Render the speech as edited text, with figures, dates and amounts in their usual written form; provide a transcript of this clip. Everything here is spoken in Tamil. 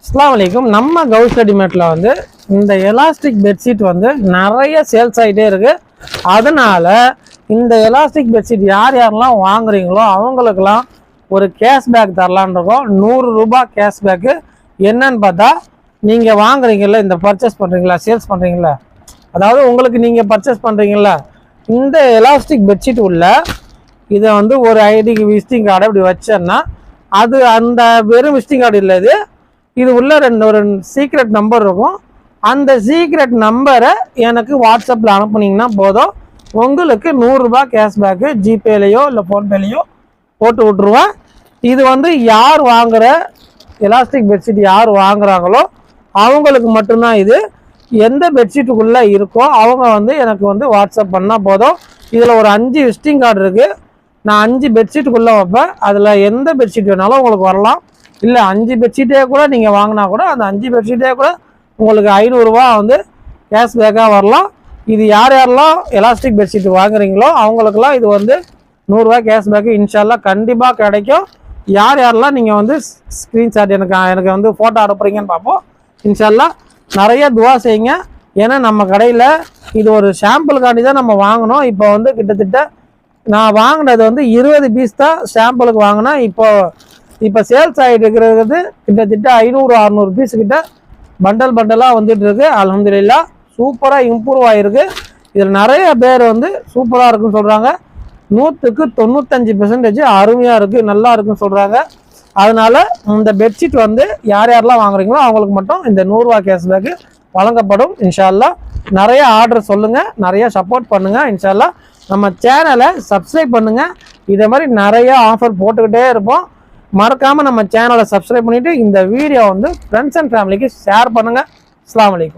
அஸ்ஸலாமு அலைக்கும். நம்ம கவுஸ் ரெடிமேட்ல வந்து இந்த எலாஸ்டிக் பெட்ஷீட் வந்து நிறைய சேல்ஸ் ஆகிட்டே இருக்கு. அதனால இந்த எலாஸ்டிக் பெட்ஷீட் யார் யாரெல்லாம் வாங்குறீங்களோ அவங்களுக்கெல்லாம் ஒரு கேஷ்பேக் தரலான் இருக்கோம். 100 ரூபாய் கேஷ்பேக்கு. என்னன்னு பார்த்தா, நீங்கள் வாங்குறீங்கல்ல, இந்த பர்ச்சேஸ் பண்ணுறீங்களா, சேல்ஸ் பண்ணுறீங்களா, அதாவது உங்களுக்கு நீங்கள் பர்ச்சேஸ் பண்ணுறீங்களா, இந்த எலாஸ்டிக் பெட்ஷீட் உள்ள இதை வந்து ஒரு ஐடிக்கு விசிட்டிங் கார்டை இப்படி வச்சேன்னா, அது அந்த வெறும் விசிட்டிங் கார்டு இல்லை, இது உள்ள ஒரு சீக்ரெட் நம்பர் இருக்கும். அந்த சீக்ரெட் நம்பரை எனக்கு வாட்ஸ்அப்பில் அனுப்புனீங்கன்னா போதும், உங்களுக்கு 100 ரூபாய் கேஷ்பேக்கு ஜிபேலையோ இல்லை ஃபோன்பேலையோ போட்டு விட்ருவேன். இது வந்து யார் வாங்குகிற எலாஸ்டிக் பெட்ஷீட் யார் வாங்குறாங்களோ அவங்களுக்கு மட்டும்தான் இது. எந்த பெட்ஷீட்டுக்குள்ளே இருக்கோ அவங்க வந்து எனக்கு வந்து வாட்ஸ்அப் பண்ணால் போதும். இதில் ஒரு 5 விசிட்டிங் கார்டு இருக்குது. நான் 5 பெட்ஷீட்டுக்குள்ளே வைப்பேன். அதில் எந்த பெட்ஷீட் வேணாலும் உங்களுக்கு வரலாம். இல்லை 5 பெட்ஷீட்டே கூட நீங்கள் வாங்கினா கூட அந்த 5 பெட்ஷீட்டே கூட உங்களுக்கு 500 ரூபா வந்து கேஷ்பேக்காக வரலாம். இது யார் யாரெல்லாம் எலாஸ்டிக் பெட்ஷீட் வாங்குறீங்களோ அவங்களுக்கெல்லாம் இது வந்து 100 ரூபா கேஷ்பேக்கு இன்ஷால்லா கண்டிப்பாக கிடைக்கும். யார் யாரெல்லாம் நீங்கள் வந்து ஸ்க்ரீன்ஷாட் எனக்கு வந்து ஃபோட்டோ அனுப்புறீங்கன்னு பார்ப்போம். இன்ஷால்லா நிறைய துவா செய்யுங்க. ஏன்னா நம்ம கடையில் இது ஒரு சாம்பிளுக்காண்டி தான் நம்ம வாங்கினோம். இப்போ வந்து கிட்டத்தட்ட நான் வாங்கினது வந்து 20 பீஸ் தான் சாம்பிளுக்கு வாங்கினா. இப்போ சேல்ஸ் ஆகிட்டு இருக்கிறது கிட்டத்தட்ட 500-600 பீஸ் கிட்ட பண்டலாக வந்துட்டு இருக்கு. அல்ஹம்துலில்லாஹ் சூப்பராக இம்ப்ரூவ் ஆகிருக்கு. இதில் நிறைய பேர் வந்து சூப்பராக இருக்குன்னு சொல்கிறாங்க. 100க்கு 95% அருமையாக இருக்குது, நல்லா இருக்குன்னு சொல்கிறாங்க. அதனால இந்த பெட்ஷீட் வந்து யார் யாரெல்லாம் வாங்குறீங்களோ அவங்களுக்கு மட்டும் இந்த 100 ரூபா கேஷ்பேக்கு வழங்கப்படும். இன்ஷால்லா நிறைய ஆர்டர் சொல்லுங்கள், நிறைய சப்போர்ட் பண்ணுங்கள். இன்ஷால்லா நம்ம சேனலை சப்ஸ்கிரைப் பண்ணுங்கள். இதே மாதிரி நிறைய ஆஃபர் போட்டுக்கிட்டே இருப்போம். மறக்காமல் நம்ம சேனலை சப்ஸ்கிரைப் பண்ணிவிட்டு இந்த வீடியோ வந்து ஃப்ரெண்ட்ஸ் அண்ட் ஃபேமிலிக்கு ஷேர் பண்ணுங்கள். அஸ்ஸலாமு அலைக்கும்.